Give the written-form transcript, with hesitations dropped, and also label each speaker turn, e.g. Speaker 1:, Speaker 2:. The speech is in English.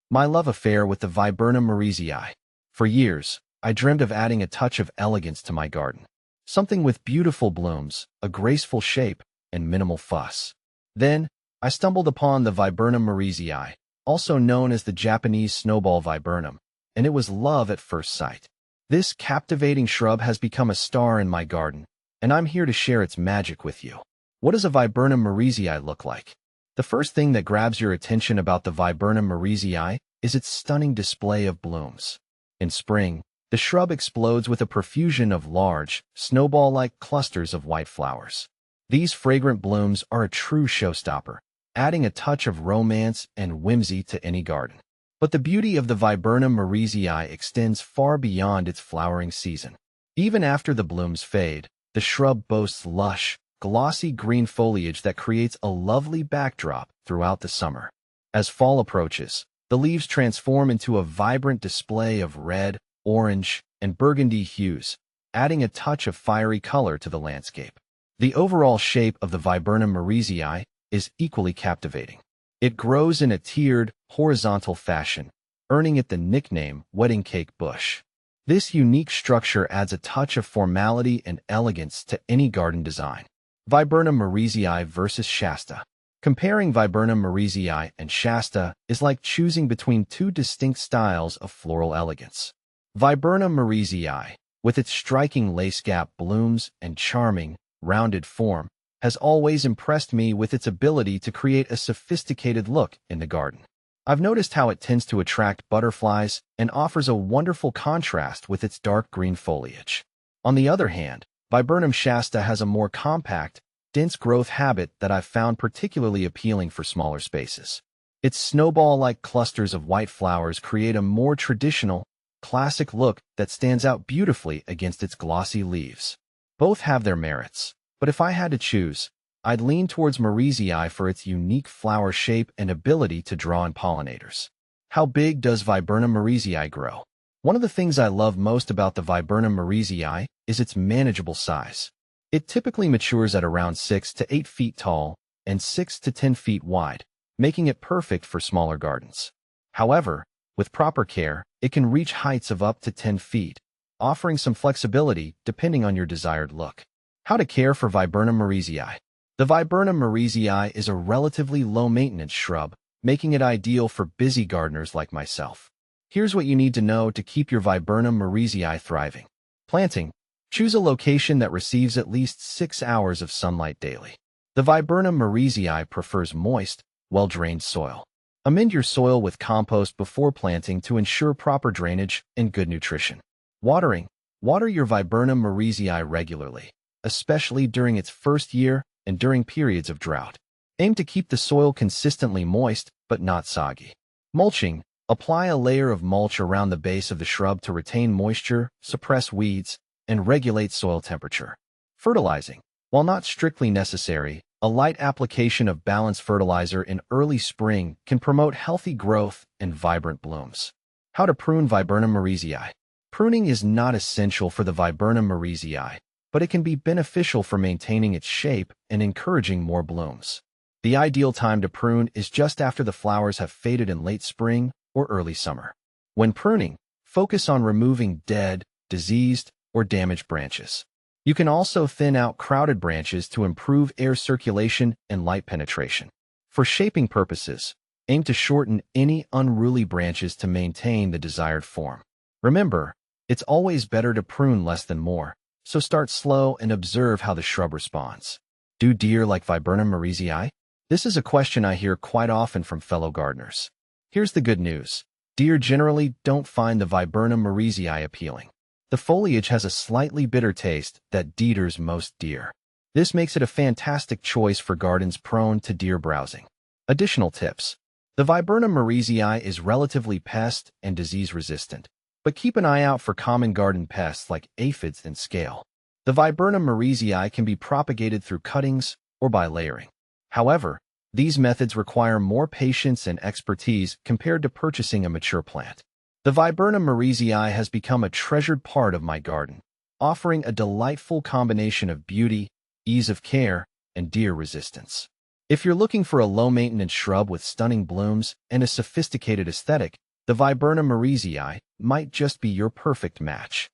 Speaker 1: My love affair with the Viburnum Mariesii. For years, I dreamed of adding a touch of elegance to my garden. Something with beautiful blooms, a graceful shape, and minimal fuss. Then, I stumbled upon the Viburnum Mariesii, also known as the Japanese snowball viburnum, and it was love at first sight. This captivating shrub has become a star in my garden, and I'm here to share its magic with you. What does a Viburnum Mariesii look like? The first thing that grabs your attention about the Viburnum Mariesii is its stunning display of blooms. In spring, the shrub explodes with a profusion of large, snowball-like clusters of white flowers. These fragrant blooms are a true showstopper, adding a touch of romance and whimsy to any garden. But the beauty of the Viburnum Mariesii extends far beyond its flowering season. Even after the blooms fade, the shrub boasts lush, glossy green foliage that creates a lovely backdrop throughout the summer. As fall approaches, the leaves transform into a vibrant display of red, orange, and burgundy hues, adding a touch of fiery color to the landscape. The overall shape of the Viburnum Mariesii is equally captivating. It grows in a tiered, horizontal fashion, earning it the nickname wedding cake bush. This unique structure adds a touch of formality and elegance to any garden design. Viburnum Mariesii versus Shasta. Comparing Viburnum Mariesii and Shasta is like choosing between two distinct styles of floral elegance. Viburnum Mariesii, with its striking lace-gap blooms and charming, rounded form, has always impressed me with its ability to create a sophisticated look in the garden. I've noticed how it tends to attract butterflies and offers a wonderful contrast with its dark green foliage. On the other hand, Viburnum Shasta has a more compact, dense growth habit that I've found particularly appealing for smaller spaces. Its snowball-like clusters of white flowers create a more traditional, classic look that stands out beautifully against its glossy leaves. Both have their merits, but if I had to choose, I'd lean towards Mariesii for its unique flower shape and ability to draw in pollinators. How big does Viburnum Mariesii grow? One of the things I love most about the Viburnum Mariesii is its manageable size. It typically matures at around 6 to 8 feet tall and 6 to 10 feet wide, making it perfect for smaller gardens. However, with proper care, it can reach heights of up to 10 feet, offering some flexibility depending on your desired look. How to care for Viburnum Mariesii. The Viburnum Mariesii is a relatively low-maintenance shrub, making it ideal for busy gardeners like myself. Here's what you need to know to keep your Viburnum Mariesii thriving. Planting. Choose a location that receives at least 6 hours of sunlight daily. The Viburnum Mariesii prefers moist, well-drained soil. Amend your soil with compost before planting to ensure proper drainage and good nutrition. Watering. Water your Viburnum Mariesii regularly, especially during its first year and during periods of drought. Aim to keep the soil consistently moist, but not soggy. Mulching. Apply a layer of mulch around the base of the shrub to retain moisture, suppress weeds, and regulate soil temperature. Fertilizing. While not strictly necessary, a light application of balanced fertilizer in early spring can promote healthy growth and vibrant blooms. How to prune Viburnum Mariesii. Pruning is not essential for the Viburnum Mariesii, but it can be beneficial for maintaining its shape and encouraging more blooms. The ideal time to prune is just after the flowers have faded in late spring or early summer. When pruning, focus on removing dead, diseased, or damaged branches. You can also thin out crowded branches to improve air circulation and light penetration. For shaping purposes, aim to shorten any unruly branches to maintain the desired form. Remember, it's always better to prune less than more, so start slow and observe how the shrub responds. Do deer like Viburnum Mariesii? This is a question I hear quite often from fellow gardeners. Here's the good news. Deer generally don't find the Viburnum Mariesii appealing. The foliage has a slightly bitter taste that deters most deer. This makes it a fantastic choice for gardens prone to deer browsing. Additional tips. The Viburnum Mariesii is relatively pest and disease resistant, but keep an eye out for common garden pests like aphids and scale. The Viburnum Mariesii can be propagated through cuttings or by layering. However, these methods require more patience and expertise compared to purchasing a mature plant. The Viburnum Mariesii has become a treasured part of my garden, offering a delightful combination of beauty, ease of care, and deer resistance. If you're looking for a low-maintenance shrub with stunning blooms and a sophisticated aesthetic, the Viburnum Mariesii might just be your perfect match.